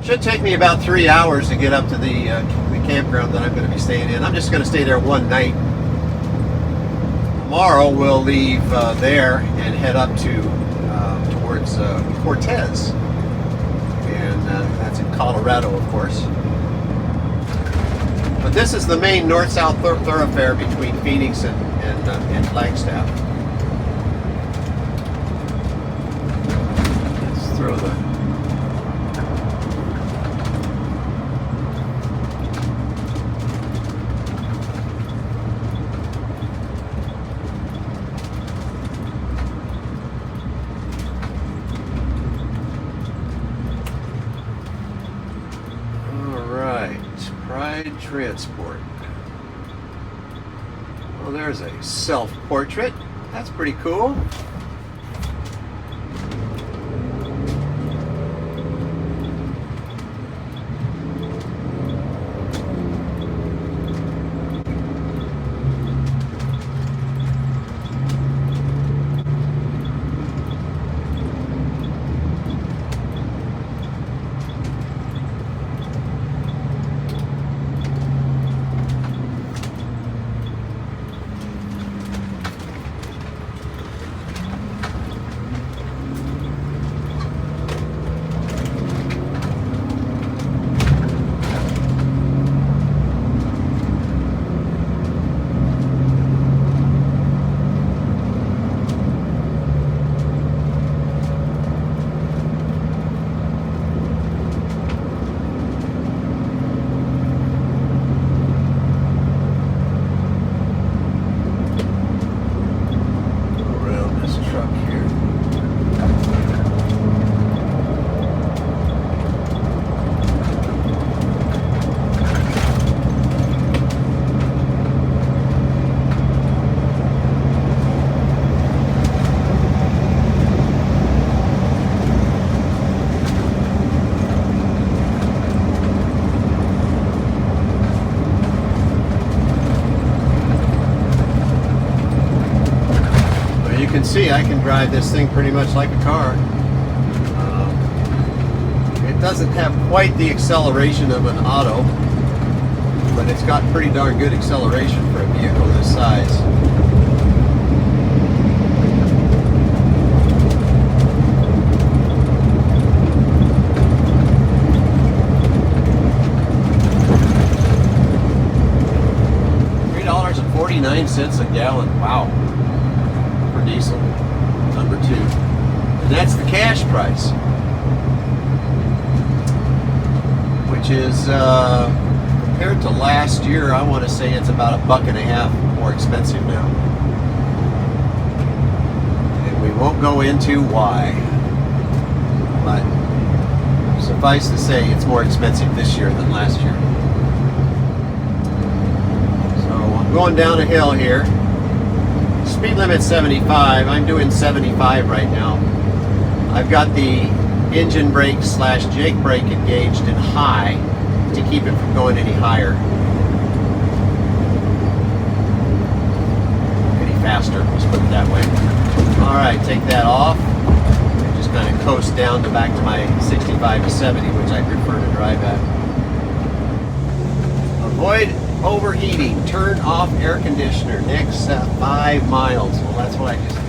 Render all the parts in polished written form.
Should take me about 3 hours to get up to the campground that I'm going to be staying in. I'm just going to stay there one night. Tomorrow we'll leave there and head up to towards Cortez, and that's in Colorado, of course. But this is the main north-south thoroughfare between Phoenix and Flagstaff. Let's throw the transport. Well, there's a self-portrait. That's pretty cool. See, I can drive this thing pretty much like a car. It doesn't have quite the acceleration of an auto, but it's got pretty darn good acceleration for a vehicle this size. $3.49 a gallon. Wow. Diesel, number 2, and that's the cash price, which is compared to last year, I want to say it's about $1.50 more expensive now, and we won't go into why, but suffice to say it's more expensive this year than last year. So I'm going down a hill here. Speed limit 75. I'm doing 75 right now. I've got the engine brake / Jake brake engaged in high to keep it from going any higher, any faster. Let's put it that way. All right, take that off. And just kind of coast down to back to my 65 to 70, which I prefer to drive at. Avoid overheating. Turn off air conditioner. Next 5 miles. Well, that's what I just did.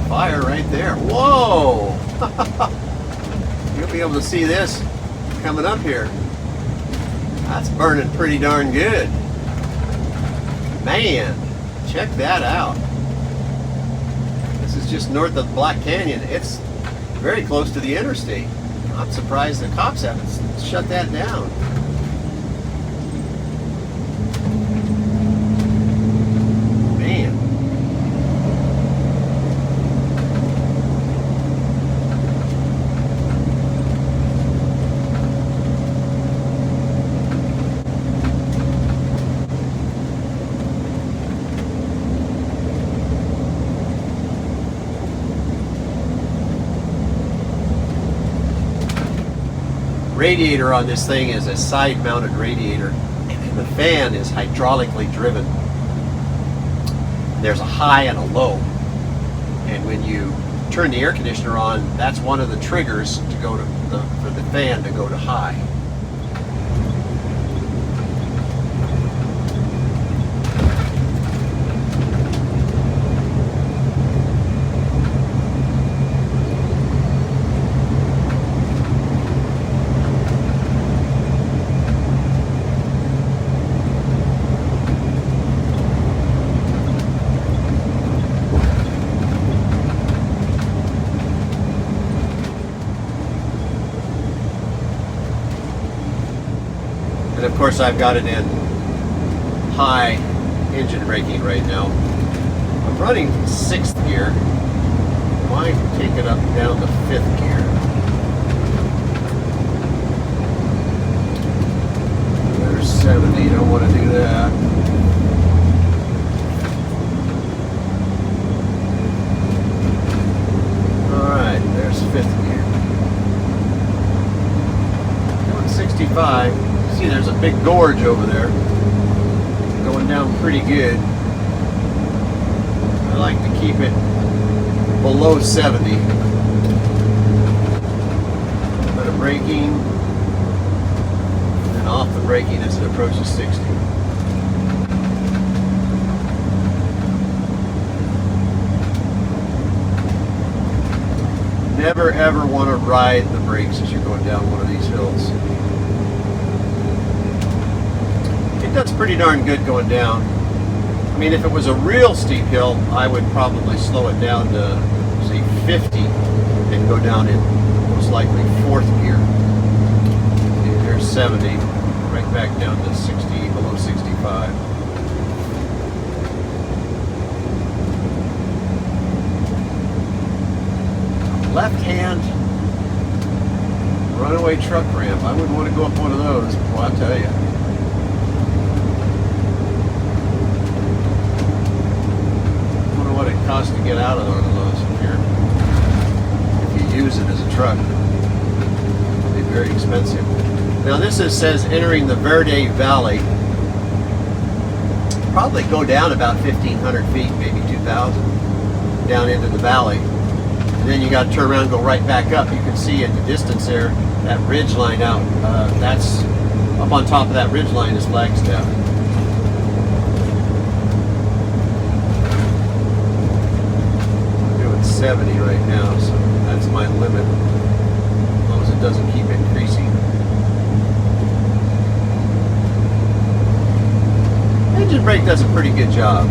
Fire right there. Whoa! You'll be able to see this coming up here. That's burning pretty darn good. Man, check that out. This is just north of Black Canyon. It's very close to the interstate. I'm surprised the cops haven't shut that down. radiator on this thing is a side-mounted radiator, and the fan is hydraulically driven. There's a high and a low, and when you turn the air conditioner on, that's one of the triggers to go to for the fan to go to high. And of course I've got it in high engine braking right now. I'm running 6th gear. Might take it up down to 5th gear. There's 70, don't want to do that. Alright, there's 5th gear. Doing 65. See, there's a big gorge over there, going down pretty good. I like to keep it below 70. But I'm braking, and off the braking as it approaches 60. Never ever want to ride the brakes as you're going down one of these hills. It does pretty darn good going down. I mean, if it was a real steep hill, I would probably slow it down to, say, 50 and go down in most likely 4th gear. Okay, there's 70, right back down to 60, below 65. Left hand runaway truck ramp. I wouldn't want to go up one of those, boy, I'll tell you. What it costs to get out of one of those from here. If you use it as a truck, it'll be very expensive. Now this says entering the Verde Valley. Probably go down about 1,500 feet, maybe 2,000, down into the valley. And then you got to turn around and go right back up. You can see in the distance there, that ridge line out. That's up on top of that ridge line is Flagstaff. 70 right now, so that's my limit, as long as it doesn't keep increasing. Engine brake does a pretty good job.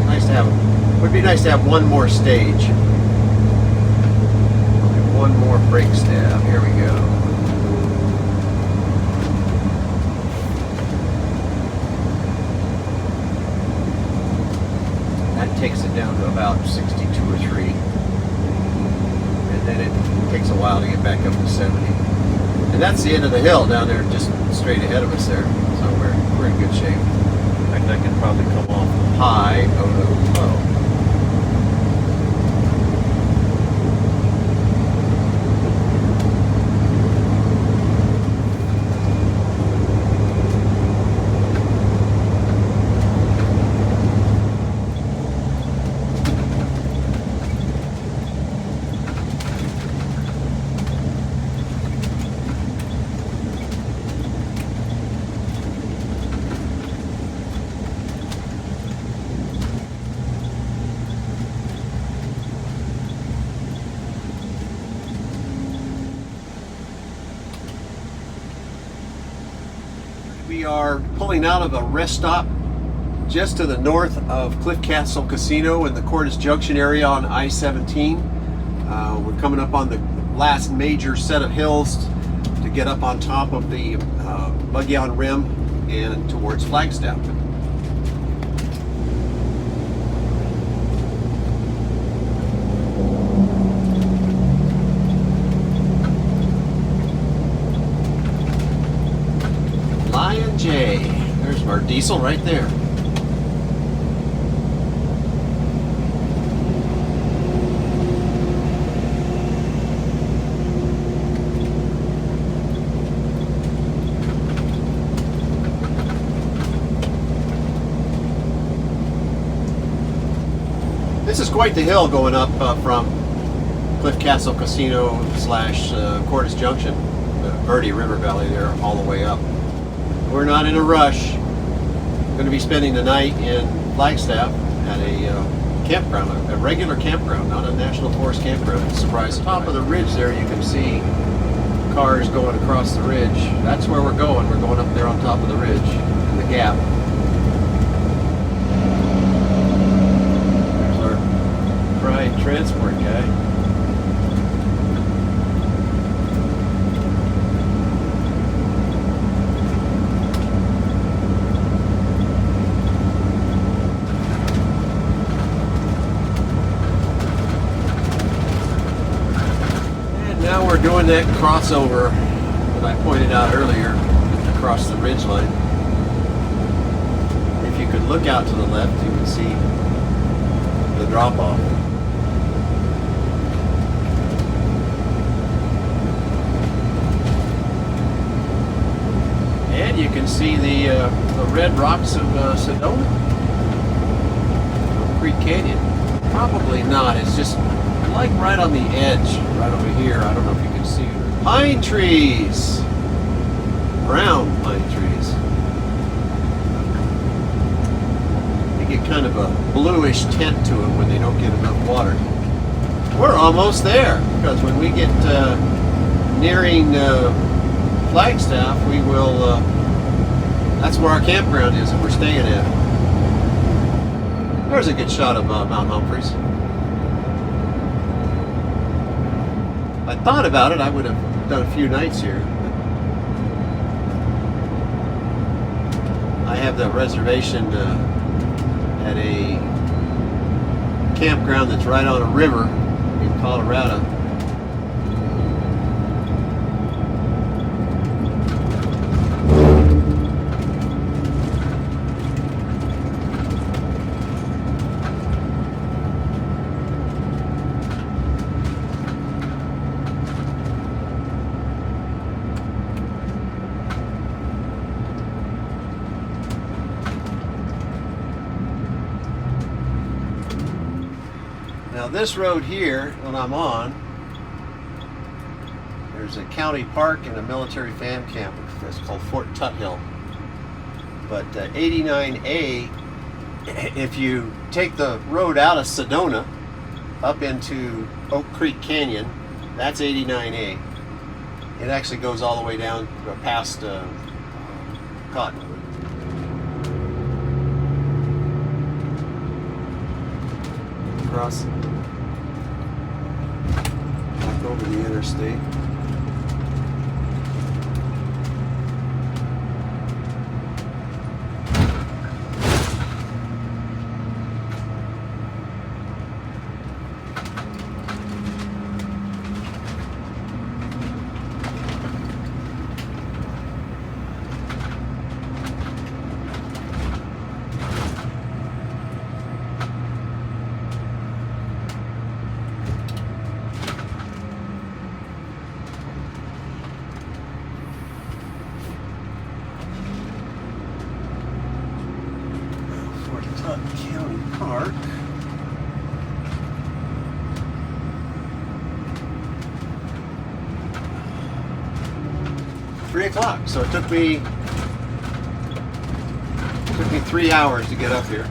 Nice to have. Would be nice to have one more stage. One more brake stab. Here we go. That takes it down to about 62 or 3. And then it takes a while to get back up to 70. And that's the end of the hill down there, just straight ahead of us there. So we're in good shape. In fact, I can probably come off high, go to low. We are pulling out of a rest stop just to the north of Cliff Castle Casino in the Cordes Junction area on I-17. We're coming up on the last major set of hills to get up on top of the Buggy on Rim and towards Flagstaff. Lion J. There's our diesel right there. quite the hill going up from Cliff Castle Casino slash Cordis Junction, the Verde River Valley there, all the way up. We're not in a rush. We're going to be spending the night in Flagstaff at a campground, a regular campground, not a National Forest campground. Surprise! Top of the ridge there, you can see cars going across the ridge. That's where we're going. We're going up there on top of the ridge in the gap. There's our pride transport guy. Now we're doing that crossover that I pointed out earlier across the ridge line. If you could look out to the left, you would see the drop-off. And you can see the red rocks of Sedona, Creek Canyon. Probably not, it's just like right on the edge, right over here. I don't know if you can see it. Pine trees, brown pine trees. They get kind of a bluish tint to them when they don't get enough water. We're almost there, because when we get nearing Flagstaff, we will. That's where our campground is that we're staying at. There's a good shot of Mount Humphreys. I thought about it, I would have done a few nights here. I have the reservation at a campground that's right on a river in Colorado. Now this road here, when I'm on, there's a county park and a military fan camp. It's called Fort Tuthill. But 89A, if you take the road out of Sedona up into Oak Creek Canyon, that's 89A. It actually goes all the way down past Cottonwood. Across back over the interstate. County Park. Three o'clock, so it took me 3 hours to get up here.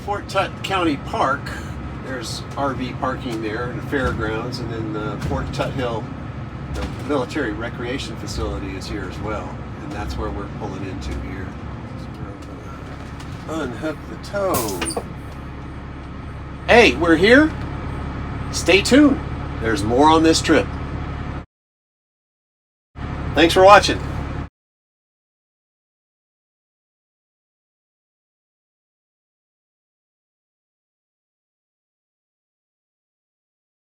Fort Tut County Park, there's RV parking there and the fairgrounds, and then the Fort Tuthill, the military recreation facility, is here as well, and that's where we're pulling into here. So unhook the tow. Hey, we're here. Stay tuned. There's more on this trip. Thanks for watching.